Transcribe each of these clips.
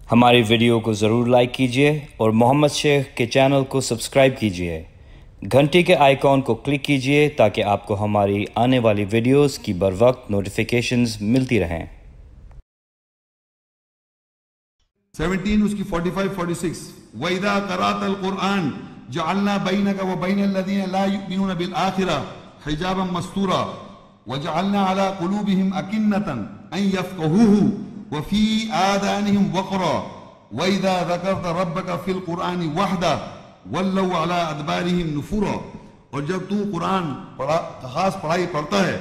ہماری ویڈیو کو ضرور لائک کیجیے اور محمد شیخ کے چینل کو سبسکرائب کیجیے۔ گھنٹی کے آئیکن کو کلک کیجیے تاکہ آپ کو ہماری آنے والی ویڈیوز کی بروقت نوٹیفیکیشنز ملتی رہیں۔ 17 اس کی 45-46 وَإِذَا قَرَأْتَ الْقُرْآنَ جَعَلْنَا بَيْنَكَ وَبَيْنَ الَّذِينَ لَا يُؤْمِنُونَ بِالْآخِرَةِ حِجَابًا مَسْتُورًا وَجَعَلْنَا عَلَى قُلُوبِهِمْ أَكِنَّةً أَن يَفْقَهُوهُ وَفِي آذَانِهِمْ وَقْرًا وَإِذَا ذَكَرْتَ رَبَّكَ فِي الْقُرْآنِ وَحْدَهُ وَلَّوْا عَلَى أَدْبَارِهِمْ نُفُورًا۔ اور جب تو قرآن خاص پڑھائی پڑھتا ہے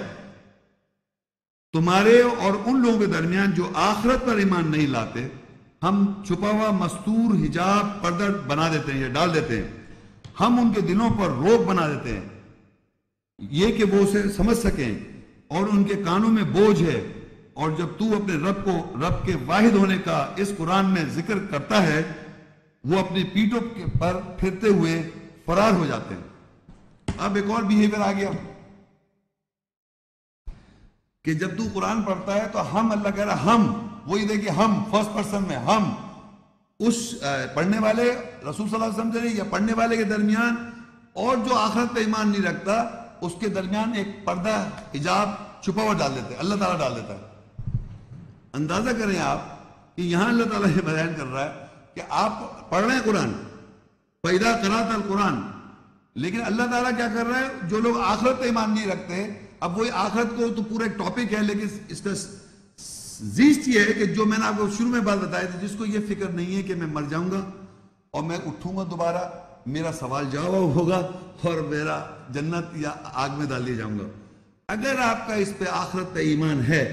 تمہارے اور ان لوگوں کے درمیان جو آخرت پر ایمان نہیں لاتے ہم چھپا ہوا مستور حجاب پردہ بنا دیتے ہیں یا ڈال دیتے ہیں، ہم ان کے دلوں پر روک بنا دیتے ہیں یہ کہ وہ اسے سمجھ سکیں، اور ان کے کانوں میں بوجھ ہے، اور جب تو اپنے رب کے واحد ہونے کا اس قرآن میں ذکر کرتا ہے وہ اپنی پیٹھوں پر پھرتے ہوئے فرار ہو جاتے ہیں۔ اب ایک اور بیہیویئر آ گیا کہ جب تو قرآن پڑھتا ہے تو ہم، اللہ کہہ رہا ہم، وہی دیکھیں ہم فرسٹ پرسن میں، ہم اس پڑھنے والے رسول صلی اللہ علیہ وسلم سے یا پڑھنے والے کے درمیان اور جو آخرت پہ ایمان نہیں رکھتا اس کے درمیان ایک پردہ حجاب چھپا ہوا ڈال دیتے ہیں، اللہ تعالیٰ ڈال دیتا ہے۔ اندازہ کریں آپ کہ یہاں اللہ تعالیٰ یہ بیان کر رہا ہے کہ آپ پڑھ رہے ہیں قرآن، فَإِذَا قَرَأْتَ الْقُرْآنَ، لیکن اللہ تعالیٰ کیا کر رہا ہے، جو لوگ آخرت پہ ایمان نہیں رکھتے، اب وہی آخرت کو تو پورا ایک ٹاپک ہے لیکن اس کا زیست یہ ہے کہ جو میں نے آپ کو شروع میں بات بتائی تھی، جس کو یہ فکر نہیں ہے کہ میں مر جاؤں گا اور میں اٹھوں گا دوبارہ، میرا سوال جواب ہوگا اور میرا جنت یا آگ میں ڈال دیا جاؤں گا۔ اگر آپ کا اس پہ آخرت پہ ایمان ہے،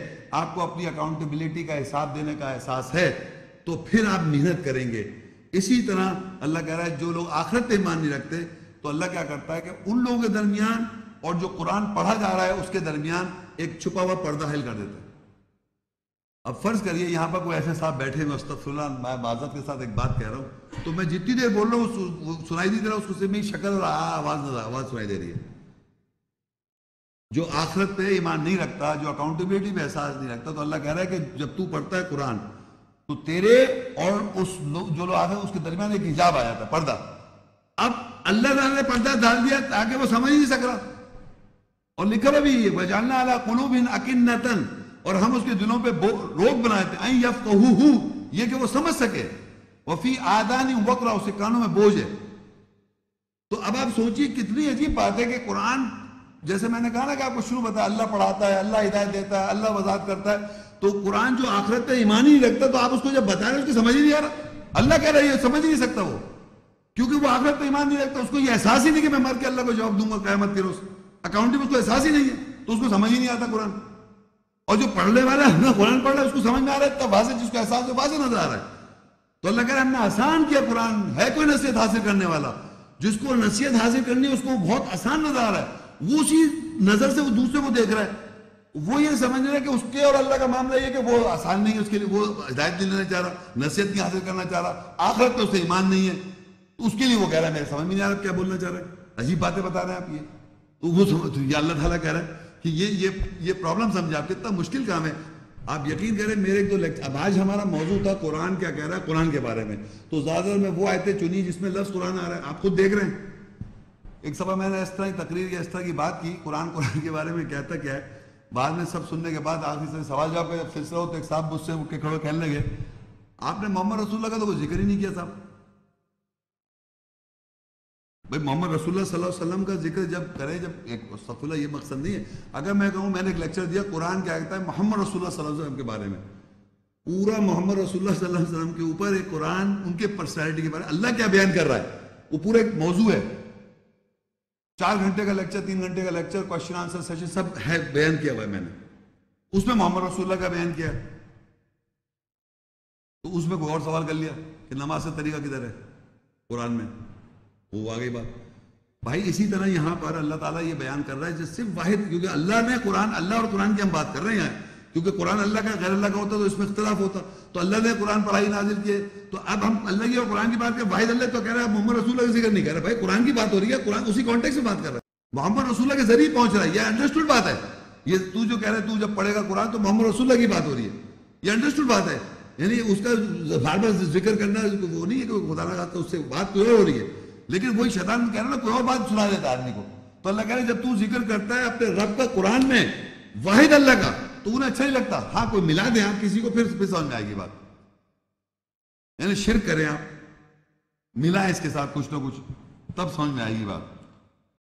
آپ کو اپنی اکاؤنٹیبلٹی کا حساب دینے کا احساس ہے، تو پھر آپ محنت کریں گے۔ اسی طرح اللہ کہہ رہا ہے جو لوگ آخرت پہ ایمان نہیں رکھتے تو اللہ کیا کرتا ہے کہ ان لوگوں کے درمیان اور جو قرآن پڑھا جا رہا ہے اس کے درمیان ایک چھپا ہوا پردہ حائل کر دیتا ہے۔ اب فرض کریے یہاں پر کوئی ایسے صاحب بیٹھے ہیں، استغفر اللہ، میں معذرت کے ساتھ ایک بات کہہ رہا ہوں، تو میں جتنی دیر بول رہا ہوں سنائی نہیں دے رہا، اس کو صرف میری شکل اور آواز سنائی دے رہی ہے۔ جو آخرت پہ ایمان نہیں رکھتا، جو اکاؤنٹیبلٹی پہ احساس نہیں رکھتا، تو اللہ کہہ رہا ہے کہ جب تو پڑھتا ہے قرآن تو تیرے اور اس جو لوگ آتے ہیں اس کے درمیان ایک حجاب آ جاتا ہے، پردہ۔ اب اللہ تعالیٰ نے پردہ ڈال دیا تاکہ وہ سمجھ نہیں سک رہا، اور لکھا ہوا بھی وَجَعَلْنَا عَلَىٰ قُلُوبِهِمْ أَكِنَّةً، اور ہم اس کے دلوں پہ روک بنائے تھے، أَن يَفْقَهُوهُ، یہ کہ وہ سمجھ سکے، وَفِي آذَانِهِمْ وَقْرًا، اس کے کانوں میں بوجھ ہے۔ تو اب آپ سوچئے کتنی عجیب بات ہے کہ قرآن، جیسے میں نے کہا نا کہ آپ کو شروع بتا اللہ پڑھاتا ہے، اللہ ہدایت دیتا ہے، اللہ وضاحت کرتا ہے، تو قرآن جو آخرت پہ ایمان ہی نہیں رکھتا تو آپ اس کو جب بتا رہے ہیں اس کی سمجھ ہی نہیں آ رہا۔ اللہ کہہ رہا ہے یہ سمجھ ہی نہیں سکتا وہ، کیونکہ وہ آخرت پہ ایمان نہیں رکھتا، اس کو یہ احساس ہی نہیں کہ میں مر کے اللہ کو جواب دوں گا قیامت کے روز، اکاؤنٹ میں اس کو احساس ہی نہیں ہے، تو اس کو سمجھ ہی نہیں آتا قرآن۔ اور جو پڑھنے والا ہے نا قرآن پڑھ رہا ہے اس کو سمجھ میں آ رہا ہے، تب واضح، جس کو احساس ہے واضح نظر آ رہا ہے۔ تو اللہ کہہ رہا ہے ہم نے آسان کیا قرآن، ہے کوئی نصیحت حاصل کرنے والا، جس کو نصیحت حاصل کرنی ہے اس کو بہت آسان نظر آ رہا ہے، وہ اسی نظر سے وہ دوسرے کو دیکھ رہا ہے، وہ یہ سمجھ رہا ہے کہ اس کے اور اللہ کا معاملہ یہ کہ وہ آسان نہیں ہے اس کے لیے، وہ ہدایت نہیں لینا چاہ رہا، نصیحت نہیں حاصل کرنا چاہ رہا، آخرت پہ اسے ایمان نہیں ہے، تو اس کے لیے وہ کہہ رہا ہے میرے سمجھ میں نہیں آ رہا کیا بولنا چاہ رہا ہے، عجیب باتیں بتا رہے ہیں آپ یہ، تو وہ یہ اللہ تعالیٰ کہہ رہا ہے کہ یہ پرابلم سمجھا آپ، کتنا مشکل کام ہے۔ آپ یقین کریں میرے ایک دو لیکچر، اب آج ہمارا موضوع تھا قرآن کیا کہہ رہا ہے قرآن کے بارے میں، تو زیادہ میں وہ آیتیں چنی جس میں لفظ قرآن آ رہا ہے، آپ خود دیکھ رہے ہیں۔ ایک سبق میں نے اس طرح کی تقریر یا اس طرح کی بات کی قرآن کے بارے میں کہتا کیا ہے، بعد میں سب سننے کے بعد آخری سے سوال جواب کا جب سلسلہ ہو تو ایک صاحب مجھ سے اٹھ کے کھڑے کہنے لگے آپ نے محمد رسول اللہ کا تو کوئی ذکر ہی نہیں کیا صاحب۔ بھائی محمد رسول اللہ صلی اللہ علیہ وسلم کا ذکر جب کرے، جب ایک استغفر اللہ یہ مقصد نہیں ہے، اگر میں کہوں میں نے ایک لیکچر دیا قرآن کیا کہتا ہے محمد رسول اللہ صلی اللہ علیہ وسلم کے بارے میں، پورا محمد رسول اللہ صلی اللہ علیہ وسلم کے اوپر ایک قرآن ان کے پرسنالٹی کے بارے میں اللہ کیا بیان کر رہا ہے، وہ پورا ایک موضوع ہے، 4 گھنٹے کا لیکچر، 3 گھنٹے کا لیکچر، کوشچن آنسر سیشن سب ہے بیان کیا ہوا ہے میں نے، اس میں محمد رسول اللہ کا بیان کیا ہے، تو اس میں کوئی اور سوال کر لیا کہ نماز کا طریقہ کدھر ہے قرآن میں، وہ آگئی بات۔ بھائی اسی طرح یہاں پر اللہ تعالیٰ یہ بیان کر رہا ہے جس سے واحد، کیونکہ اللہ نے قرآن، اللہ اور قرآن کی ہم بات کر رہے ہیں یہاں، کیونکہ قرآن اللہ کا غیر اللہ کا ہوتا تو اس میں اختلاف ہوتا، تو اللہ نے قرآن پڑھائی نازل کیے، تو اب ہم اللہ کی اور قرآن کی بات کریں، واحد اللہ تو کہہ رہا ہے محمد رسول اللہ کا ذکر نہیں کر رہا، بھائی قرآن کی بات ہو رہی ہے، قرآن اسی کانٹیکسٹ سے بات کر رہا ہے، محمد رسول اللہ کے ذریعے پہنچ رہا ہے، یہ انڈرسٹوڈ بات ہے، یہ تو جو کہہ رہا ہے تو جب پڑھے گا قرآن تو محمد رسول اللہ کی بات ہو رہی ہے، یہ انڈرسٹوڈ بات ہے، یعنی اس کا بار بار ذکر کرنا وہ نہیں ہے کہ خدا نہ خاصہ اس سے بات کوئی اور ہو رہی ہے، لیکن وہی شیطان کہہ رہا نا کوئی اور بات سنا دیتا ہے آدمی کو. تو اللہ کہہ رہے جب تو ذکر کرتا ہے اپنے رب کا قرآن میں واحد اللہ کا تو انہیں اچھا نہیں لگتا. ہاں کوئی ملا دیں آپ کسی کو پھر سمجھ میں آئے گی بات. یعنی شرک کریں آپ، ملائیں اس کے ساتھ کچھ نہ کچھ، تب سمجھ میں آئے گی بات.